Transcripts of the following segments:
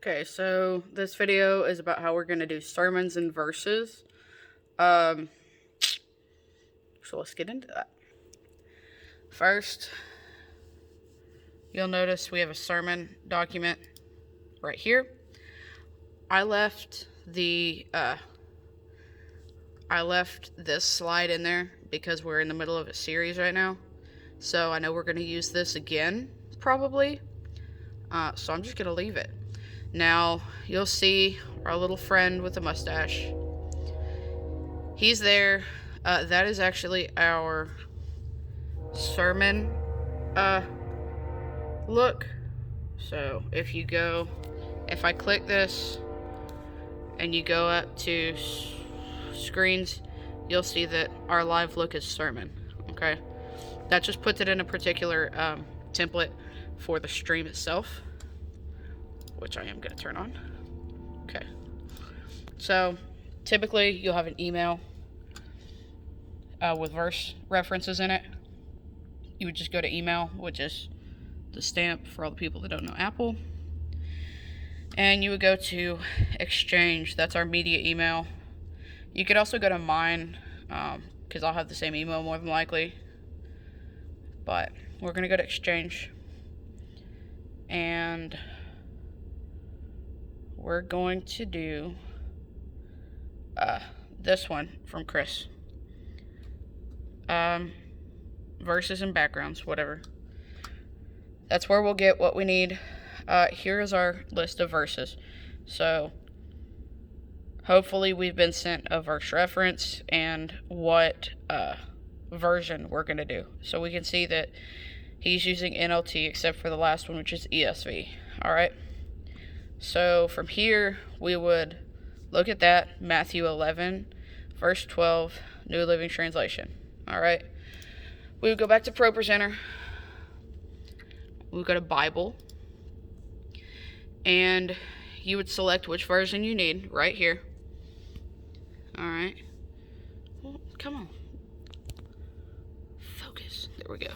Okay, so this video is about how we're going to do sermons and verses. Um, so let's get into that. First, you'll notice we have a sermon document right here. I left this slide in there because we're in the middle of a series right now. So I know we're going to use this again, probably. So I'm just going to leave it. Now, you'll see our little friend with the mustache. He's there. That is actually our sermon look. So if I click this and you go up to screens, you'll see that our live look is sermon. Okay, that just puts it in a particular template for the stream itself, which I am going to turn on. Okay, so typically you'll have an email with verse references in it. You would just go to email, which is the stamp for all the people that don't know Apple. And you would go to Exchange. That's our media email. You could also go to mine, because I'll have the same email more than likely. But we're going to go to Exchange. And we're going to do this one from Chris. Verses and backgrounds, whatever. That's where we'll get what we need. Here is our list of verses. So hopefully we've been sent a verse reference and what version we're going to do. So we can see that he's using NLT except for the last one, which is ESV. All right. So from here, we would look at that, Matthew 11, verse 12, New Living Translation. All right. We would go back to ProPresenter. We would go to Bible. And you would select which version you need right here. All right. Well, come on. Focus. There we go.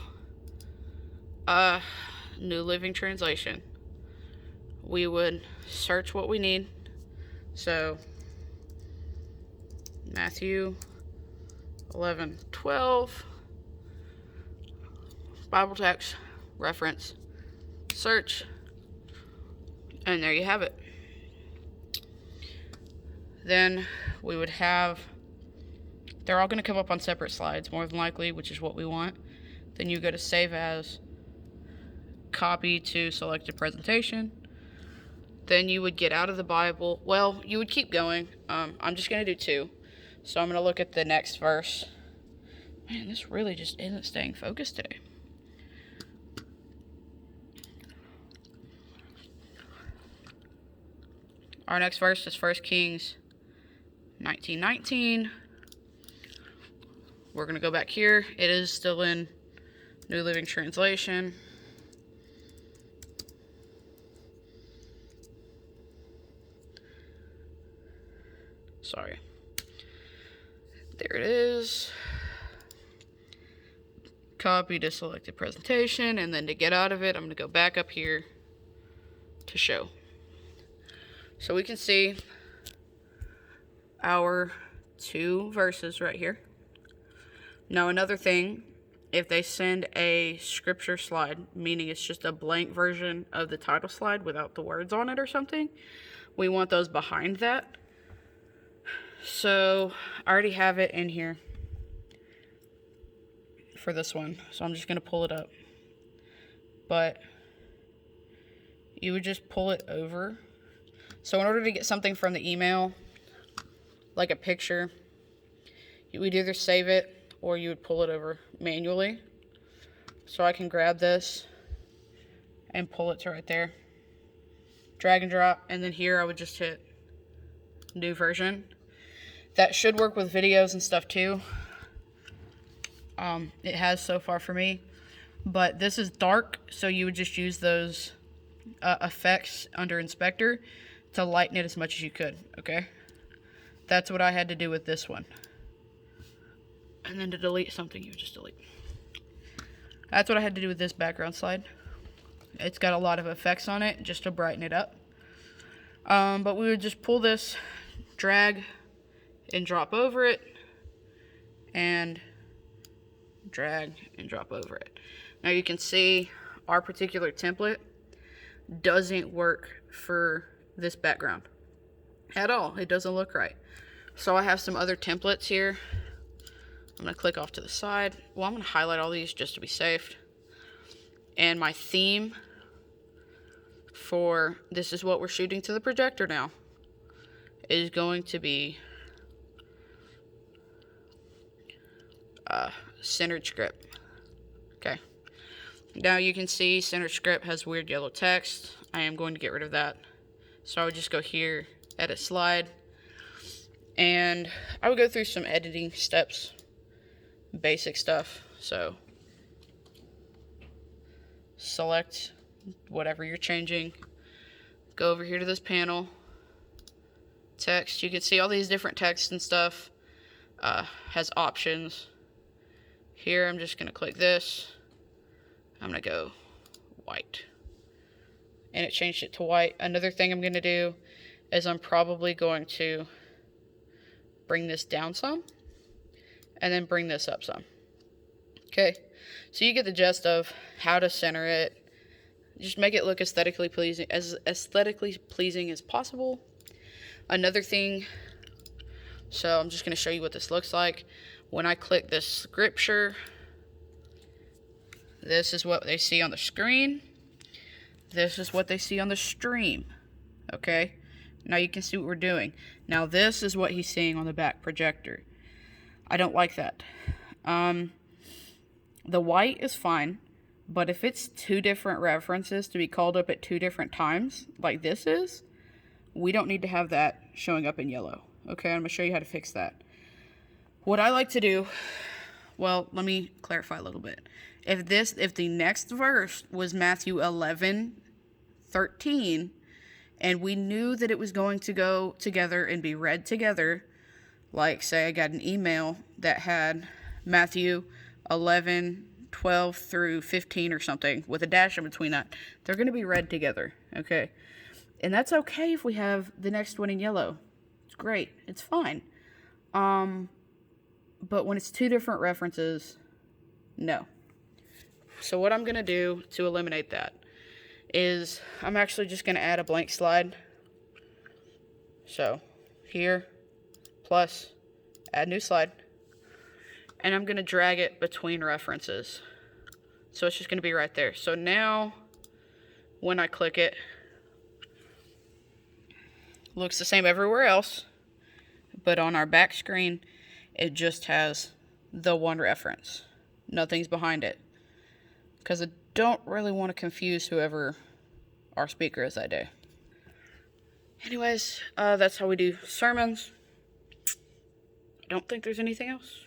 New Living Translation. We would search what we need. So, Matthew 11:12. Bible text, reference, search, and there you have it. Then we would have, they're all going to come up on separate slides, more than likely, which is what we want. Then you go to Save As, Copy to Selected Presentation. Then you would get out of the Bible. Well, you would keep going. I'm just going to do two. So I'm going to look at the next verse. Man, this really just isn't staying focused today. Our next verse is 1 Kings 19:19. We're going to go back here. It is still in New Living Translation. Sorry. There it is. Copy to selected presentation, and then to get out of it, I'm going to go back up here to show. So we can see our two verses right here. Now another thing, if they send a scripture slide, meaning it's just a blank version of the title slide without the words on it or something, we want those behind that. So I already have it in here for this one, so I'm just going to pull it up. But you would just pull it over. So in order to get something from the email, like a picture, you would either save it or you would pull it over manually. So I can grab this and pull it to right there. Drag and drop, and then here I would just hit new version. That should work with videos and stuff too. It has so far for me. But this is dark, so you would just use those effects under Inspector to lighten it as much as you could, okay? That's what I had to do with this one. And then to delete something, you would just delete. That's what I had to do with this background slide. It's got a lot of effects on it just to brighten it up. But we would just pull this, drag, and drop over it, and drag and drop over it. Now you can see our particular template doesn't work for this background at all. It doesn't look right. So I have some other templates here. I'm going to click off to the side. Well, I'm going to highlight all these just to be safe. And my theme for this is what we're shooting to the projector now is going to be centered script. Okay. Now you can see centered script has weird yellow text. I am going to get rid of that. So I would just go here, edit slide, and I would go through some editing steps, basic stuff. So select whatever you're changing, go over here to this panel, text. You can see all these different texts and stuff has options. Here I'm just going to click this. I'm going to go white. And it changed it to white. Another thing I'm going to do is I'm probably going to bring this down some and then bring this up some. Okay, so you get the gist of how to center it. Just make it look aesthetically pleasing as possible. Another thing, so I'm just going to show you what this looks like. When I click this scripture, this is what they see on the screen. This is what they see on the stream. Okay, now you can see what we're doing. Now this is what he's seeing on the back projector. I don't like that. The white is fine, but if it's two different references to be called up at two different times, like this is, we don't need to have that showing up in yellow. Okay, I'm going to show you how to fix that. What I like to do, well, let me clarify a little bit. If the next verse was Matthew 11:13, and we knew that it was going to go together and be read together, like say I got an email that had Matthew 11:12 through 15 or something with a dash in between that, they're going to be read together, okay? And that's okay if we have the next one in yellow. It's great. It's fine. But when it's two different references, no. So what I'm going to do to eliminate that is I'm actually just going to add a blank slide. So here, plus, add new slide. And I'm going to drag it between references. So it's just going to be right there. So now, when I click it, looks the same everywhere else. But on our back screen, it just has the one reference. Nothing's behind it. Because I don't really want to confuse whoever our speaker is that day. Anyways, that's how we do sermons. I don't think there's anything else.